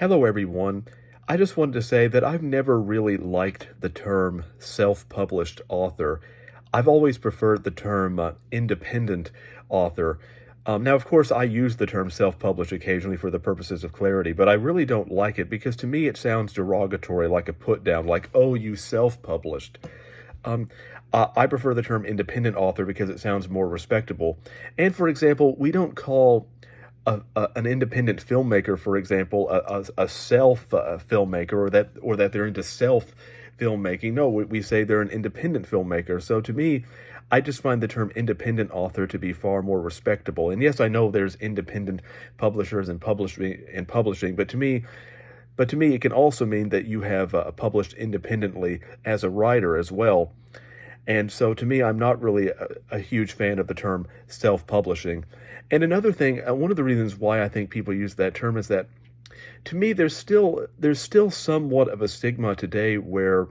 Hello, everyone. I just wanted to say that I've never really liked the term self-published author. I've always preferred the term independent author. Now, of course, I use the term self-published occasionally for the purposes of clarity, but I really don't like it because to me it sounds derogatory, like a put down, like, oh, you self-published. Um, I prefer the term independent author because it sounds more respectable. And for example, we don't call an independent filmmaker, for example, a self filmmaker, or that they're into self filmmaking. No, we say they're an independent filmmaker. So to me, I just find the term independent author to be far more respectable. And yes, I know there's independent publishers and publishing, but to me, it can also mean that you have published independently as a writer as well. And so to me, I'm not really a huge fan of the term self-publishing. And another thing, one of the reasons why I think people use that term is that to me, there's still somewhat of a stigma today where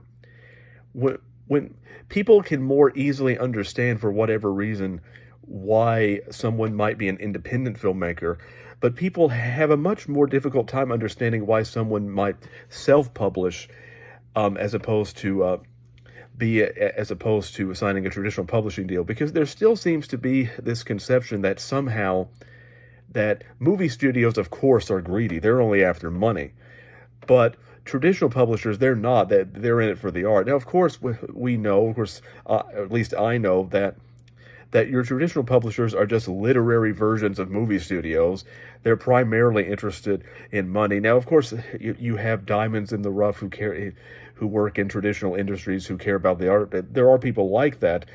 when people can more easily understand for whatever reason why someone might be an independent filmmaker, but people have a much more difficult time understanding why someone might self-publish as opposed to as opposed to signing a traditional publishing deal, because there still seems to be this conception that somehow that movie studios, of course, are greedy. They're only after money. But traditional publishers, they're not. That they're in it for the art. Now, of course, we know, of course, at least I know that your traditional publishers are just literary versions of movie studios. They're primarily interested in money. Now, of course, you have diamonds in the rough who work in traditional industries who care about the art. There are people like that,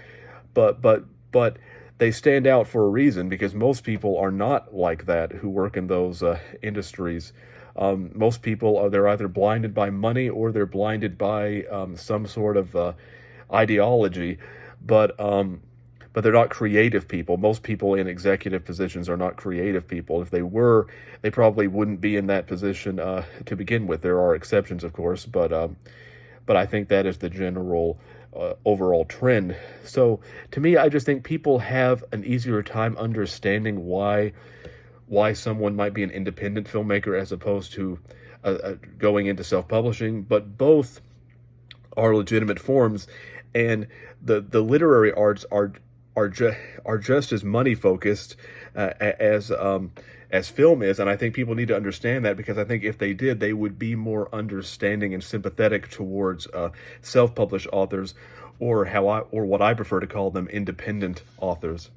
but they stand out for a reason because most people are not like that who work in those industries. Most people they're either blinded by money or they're blinded by some sort of ideology, but but they're not creative people. Most people in executive positions are not creative people. If they were, they probably wouldn't be in that position to begin with. There are exceptions, of course, but I think that is the general overall trend. So to me, I just think people have an easier time understanding why someone might be an independent filmmaker as opposed to going into self-publishing, but both are legitimate forms, and the literary arts are just as money focused as film is, and I think people need to understand that, because I think if they did, they would be more understanding and sympathetic towards self-published authors, or what I prefer to call them, independent authors.